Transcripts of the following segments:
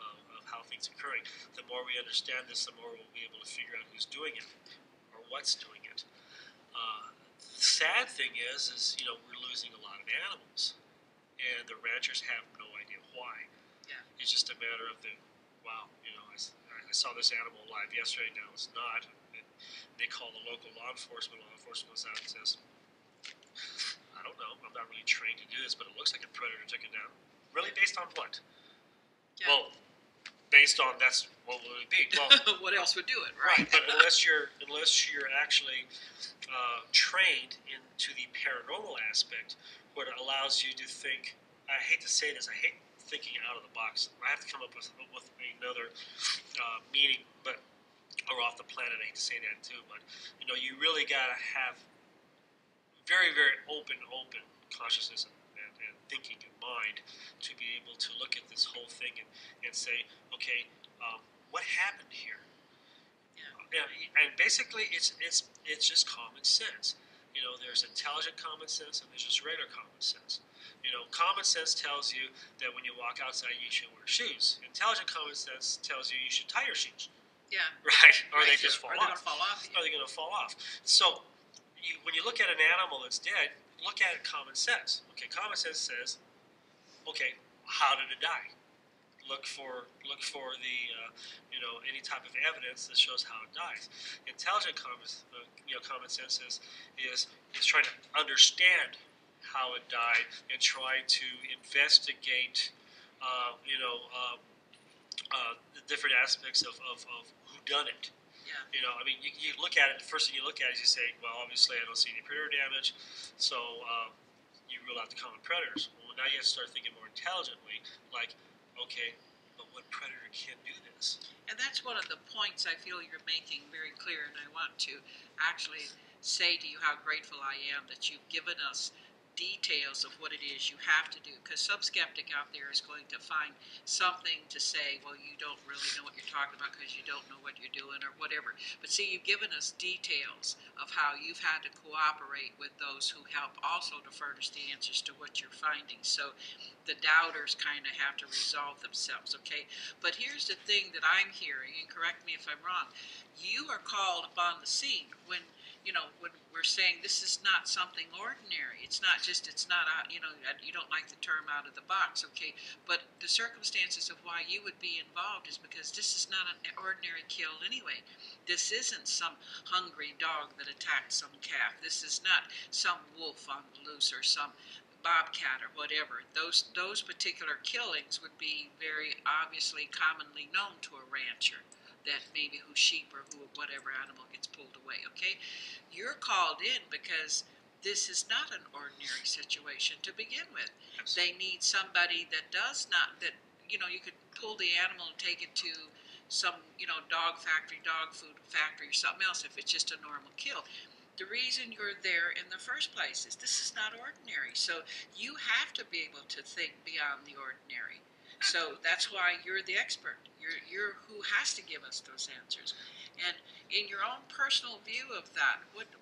of how things are occurring. The more we understand this, the more we'll be able to figure out who's doing it or what's doing it. The sad thing is we're losing a lot of animals, and the ranchers have no idea why. Yeah. It's just a matter of I saw this animal live yesterday. Now it's not. And they call the local law enforcement. Law enforcement goes out and says, I don't know. I'm not really trained to do this, but it looks like a predator took it down. Really, based on what? Yeah. Well, based on that's what would it be? Well, what else would do it, right? But unless you're actually trained into the paranormal aspect, what allows you to think. I hate to say this. I hate thinking out of the box. I have to come up with another meaning, or off the planet. I hate to say that too, but you really gotta have very, very open consciousness and thinking in mind to be able to look at this whole thing and say, okay, what happened here? Yeah. And basically, it's just common sense. There's intelligent common sense and there's just regular common sense. Common sense tells you that when you walk outside, you should wear shoes. Intelligent common sense tells you you should tie your shoes. Yeah. Right? Or they just fall off. Are they going to fall off? Are they going to fall off? So, when you look at an animal that's dead, look at it common sense. Okay, common sense says, okay, how did it die? Look for the any type of evidence that shows how it dies. Intelligent common sense is trying to understand how it died and try to investigate the different aspects of who done it. Yeah. You look at it. The first thing you look at is you say, well, obviously I don't see any predator damage, so you rule out the common predators. Well, now you have to start thinking more intelligently, like, okay, but what predator can do this? And that's one of the points I feel you're making very clear, and I want to actually say to you how grateful I am that you've given us details of what it is you have to do, because some skeptic out there is going to find something to say, well, you don't really know what you're talking about because you don't know what you're doing or whatever. But see, you've given us details of how you've had to cooperate with those who help also to furnish the answers to what you're finding. So the doubters kind of have to resolve themselves, okay? But here's the thing that I'm hearing, and correct me if I'm wrong, you are called upon the scene when we're saying this is not something ordinary. It's not, you don't like the term out of the box, okay? But the circumstances of why you would be involved is because this is not an ordinary kill anyway. This isn't some hungry dog that attacked some calf. This is not some wolf on the loose or some bobcat or whatever. Those particular killings would be very obviously commonly known to a rancher, that maybe whose sheep or who whatever animal gets pulled away, okay? You're called in because this is not an ordinary situation to begin with. They need somebody that does not, that, you could pull the animal and take it to some, dog factory, dog food factory or something else if it's just a normal kill. The reason you're there in the first place is this is not ordinary. So you have to be able to think beyond the ordinary. So that's why you're the expert. You're who has to give us those answers. And in your own personal view of that, what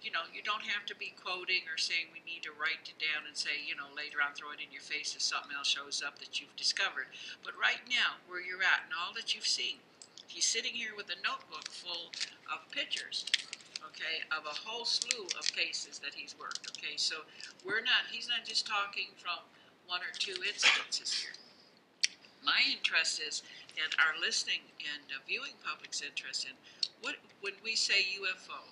you don't have to be quoting or saying we need to write it down and say, later on throw it in your face if something else shows up that you've discovered. But right now, where you're at and all that you've seen, he's sitting here with a notebook full of pictures, okay, of a whole slew of cases that he's worked, okay? So he's not just talking from one or two incidences here. My interest is, and our listening and viewing public's interest in, when we say UFO,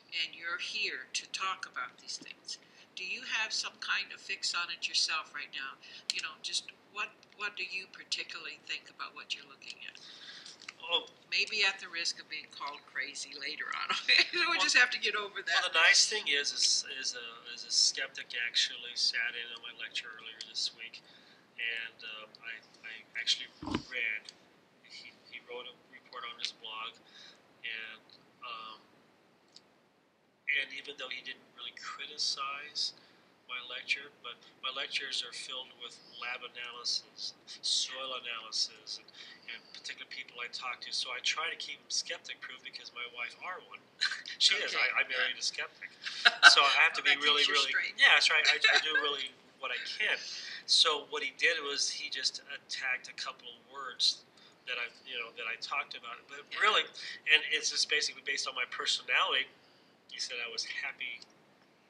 and you're here to talk about these things, do you have some kind of fix on it yourself right now? Just what do you particularly think about what you're looking at? Well, maybe at the risk of being called crazy later on. We just have to get over that. Well, the nice thing is a skeptic actually sat in on my lecture earlier this week, and I actually read. He wrote a report on his blog, and even though he didn't really criticize my lecture, but my lectures are filled with lab analysis, soil analysis, and particular people I talk to. So I try to keep them skeptic-proof because my wife are one. She is. I married a skeptic. So I have to be really, really. Straight. Yeah, that's right. I do really what I can. So what he did was he just attacked a couple of words that I talked about. But really, and it's just basically based on my personality. He said I was happy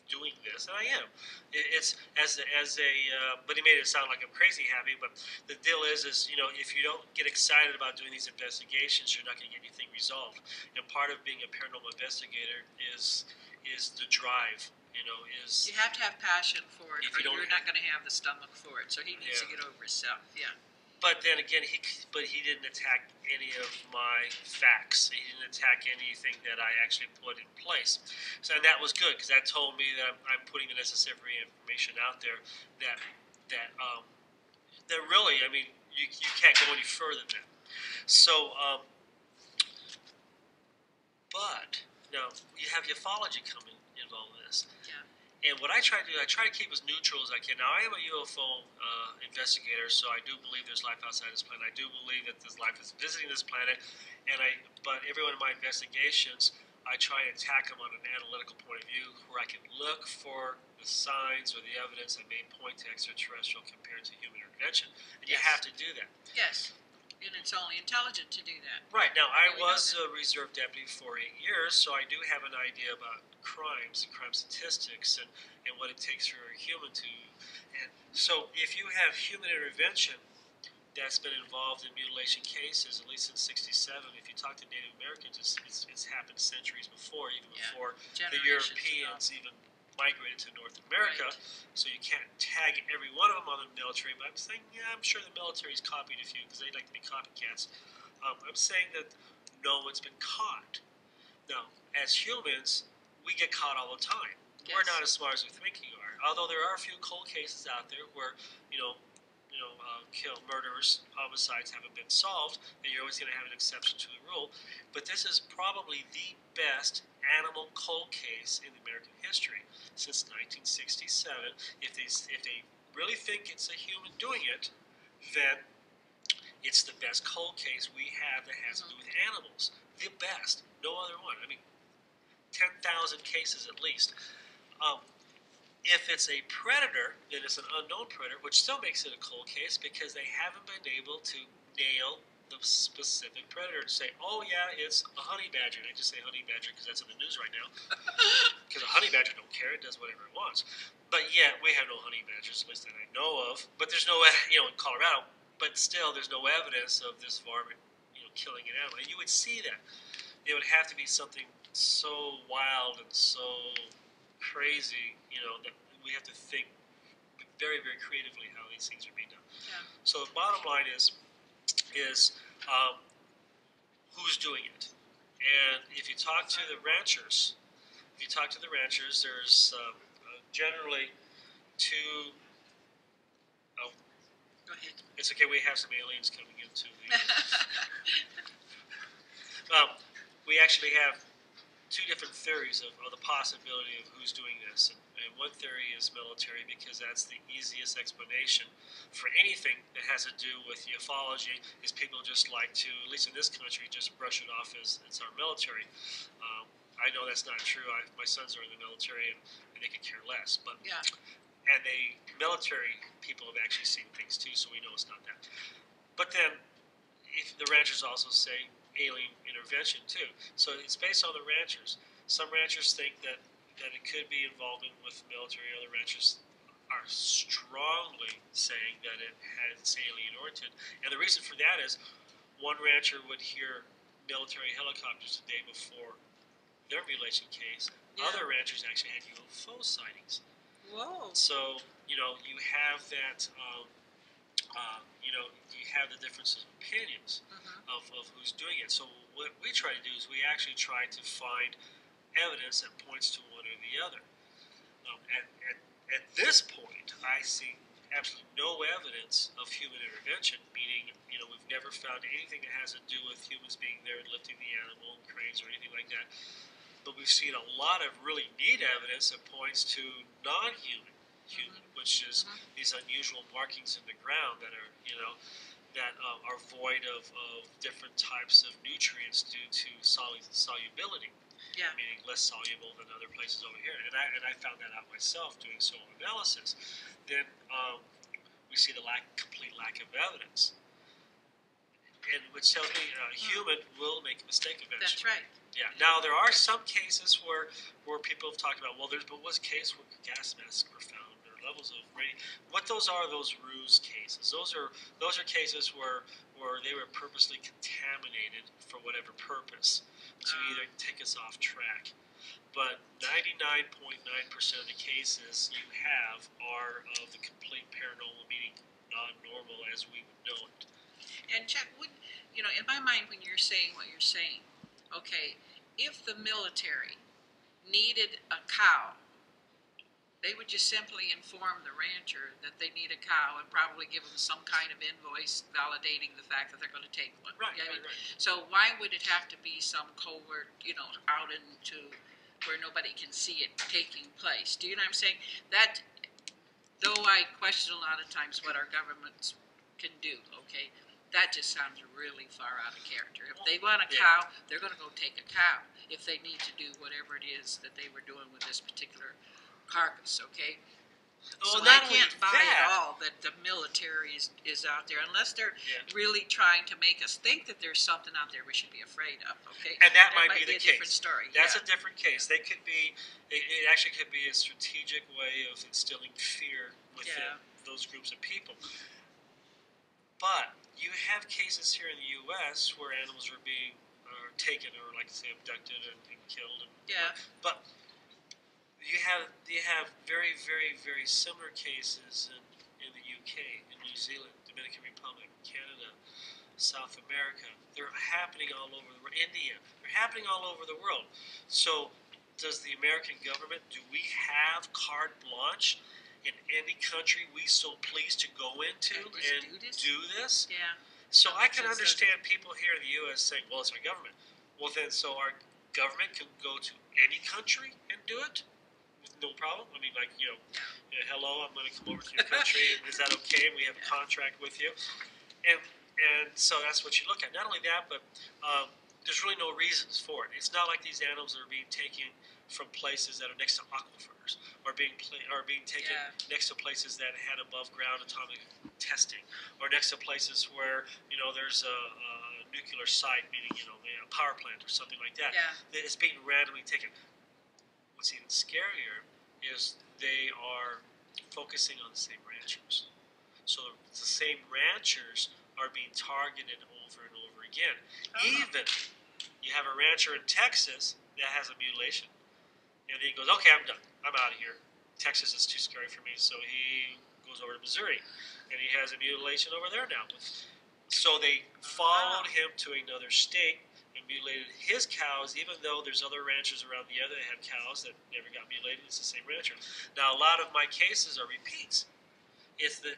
doing this, and I am. It's but he made it sound like I'm crazy happy. But the deal is if you don't get excited about doing these investigations, you're not going to get anything resolved. And part of being a paranormal investigator is the drive. Is You have to have passion for it, If or you don't you're not going to have the stomach for it. So he needs to Yeah. get over himself. Yeah. But then again, he didn't attack any of my facts. He didn't attack anything that I actually put in place. So and that was good because that told me that I'm putting the necessary information out there that really, I mean, you can't go any further than that. So, but now you have ufology coming involved in this. Yeah. And what I try to do, I try to keep as neutral as I can. Now, I am a UFO investigator, so I do believe there's life outside this planet. I do believe that this life is visiting this planet, but every one of my investigations, I try to attack them on an analytical point of view, where I can look for the signs or the evidence that may point to extraterrestrial compared to human intervention. And you Yes. have to do that. Yes. And it's only intelligent to do that. Right. Now, I Really was know a reserve deputy for 8 years, so I do have an idea about crimes and crime statistics and what it takes for a human to. And so, if you have human intervention that's been involved in mutilation cases, at least since '67, if you talk to Native Americans, it's happened centuries before, even Yeah. before the Generations Europeans even migrated to North America. Right. So you can't tag every one of them on the military, but I'm saying, yeah, I'm sure the military's copied a few because they like to be copycats. I'm saying that no one's been caught. Now, as humans, we get caught all the time. Yes. We're not as smart as we think we are. Although there are a few cold cases out there where, murders, homicides haven't been solved, and you're always going to have an exception to the rule. But this is probably the best animal cold case in American history since 1967. If they really think it's a human doing it, then it's the best cold case we have that has to do with animals. The best. No other one. I mean, 10,000 cases at least. If it's a predator, then it's an unknown predator, which still makes it a cold case because they haven't been able to nail the specific predator to say, oh yeah, it's a honey badger. And I just say honey badger because that's in the news right now. Because a honey badger don't care; it does whatever it wants. But yet we have no honey badgers, at least that I know of. But there's no, in Colorado. But still, there's no evidence of this varmint, killing an animal. And you would see that. It would have to be something so wild and so crazy, that we have to think very, very creatively how these things are being done. Yeah. So the bottom line is who's doing it. And if you talk to the ranchers, there's generally two. Oh, Go ahead. it's okay. We have some aliens coming into the. We actually have two different theories of the possibility of who's doing this. And one theory is military because that's the easiest explanation for anything that has to do with ufology is people just like to, at least in this country, just brush it off as it's our military. I know that's not true. My sons are in the military and they could care less. But Yeah. and military people have actually seen things too, so we know it's not that. But then if the ranchers also say alien intervention too. So it's based on the ranchers. Some ranchers think that it could be involvement with military. Other ranchers are strongly saying that it's alien oriented. And the reason for that is one rancher would hear military helicopters the day before their mutilation case. Yeah. Other ranchers actually had UFO sightings. Whoa. So, you have that, you have the differences of opinions of who's doing it. So what we try to do is we actually try to find evidence that points to one or the other. At this point, I see absolutely no evidence of human intervention, meaning, we've never found anything that has to do with humans being there and lifting the animal and cranes or anything like that. But we've seen a lot of really neat evidence that points to non-human, which is these unusual markings in the ground that are, that are void of different types of nutrients due to solubility. Yeah. Meaning less soluble than other places over here. And I found that out myself doing soil analysis. Then we see the complete lack of evidence, and which tells me a human will make a mistake That's eventually. right. Yeah. Now there are some cases where people have talked about. Well, there was a case where gas masks were found or levels of radiation. What those are? Those ruse cases. Those are cases where they were purposely contaminated for whatever purpose to either take us off track. But 99.9% of the cases you have are of the complete paranormal, meaning non-normal as we would know it. And Chuck, in my mind, when you're saying what you're saying, okay, if the military needed a cow, they would just simply inform the rancher that they need a cow and probably give them some kind of invoice validating the fact that they're going to take one. Right, I mean, right. So why would it have to be some covert, out into where nobody can see it taking place? Do you know what I'm saying? That, though I question a lot of times what our governments can do, okay, that just sounds really far out of character. If they want a cow, they're going to go take a cow. If they need to do whatever it is that they were doing with this particular carcass, okay? Well, so I can't buy at all that the military is out there unless they're really trying to make us think that there's something out there we should be afraid of, okay? And that might be the case. Different story. That's a different case. They could be. It actually could be a strategic way of instilling fear within those groups of people. But you have cases here in the U.S. where animals are being taken, or like say abducted and killed. But you have very, very, very similar cases in the UK, in New Zealand, Dominican Republic, Canada, South America. They're happening all over the world. India. They're happening all over the world. So does the American government, do we have carte blanche in any country we so please to go into and do this? Yeah. So I can understand people here in the U.S. saying, well, it's our government. Well, then, so our government can go to any country and do it with no problem? I mean, like, hello, I'm going to come over to your country. Is that okay? We have a contract with you. And so that's what you look at. Not only that, but there's really no reasons for it. It's not like these animals are being taken from places that are next to aquifers, or being taken next to places that had above ground atomic testing, or next to places where there's a nuclear site, meaning a power plant or something like that. That is being randomly taken. What's even scarier is they are focusing on the same ranchers. So the same ranchers are being targeted over and over again. Even you have a rancher in Texas that has a mutilation. And he goes, okay, I'm done. I'm out of here. Texas is too scary for me, so he goes over to Missouri. And he has a mutilation over there now. So they followed him to another state and mutilated his cows, even though there's other ranchers around the other that have cows that never got mutilated. It's the same rancher. Now, a lot of my cases are repeats. Every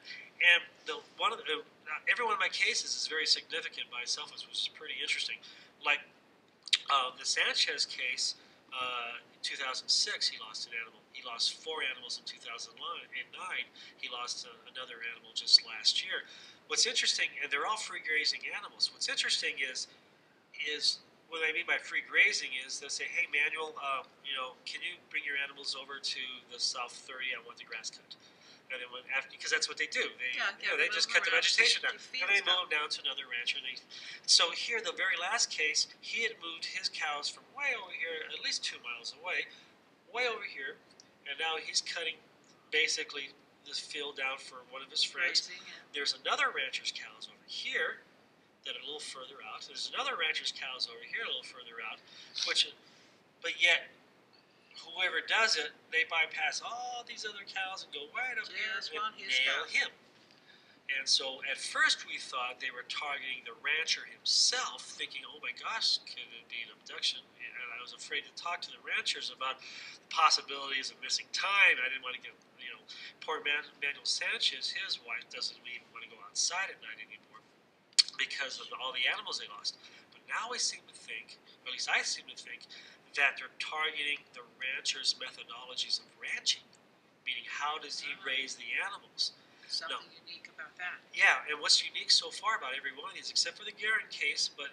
one of my cases is very significant by itself, which is pretty interesting. Like the Sanchez case, in 2006, he lost an animal. He lost 4 animals in 2009. He lost another animal just last year. What's interesting, and they're all free grazing animals. What's interesting is what I mean by free grazing is they'll say, hey, Manuel, can you bring your animals over to the South 30? I want the grass cut. And then because that's what they do. They just cut the vegetation down. And they move down to another rancher. So here, the very last case, he had moved his cows from way over here, at least 2 miles away, way over here. And now he's cutting basically this field down for one of his friends. There's another rancher's cows over here that are a little further out. There's another rancher's cows over here a little further out. But yet, whoever does it, they bypass all these other cows and go right up here and nail him. And so at first we thought they were targeting the rancher himself, thinking, oh my gosh, could it be an abduction? And I was afraid to talk to the ranchers about the possibilities of missing time. I didn't want to get, poor Manuel Sanchez, his wife doesn't even want to go outside at night anymore because of all the animals they lost. But now we seem to think, or at least I seem to think, that they're targeting the rancher's methodologies of ranching, meaning how does he raise the animals? Something unique about that. Yeah, and what's unique so far about every one of these, except for the Guerin case, but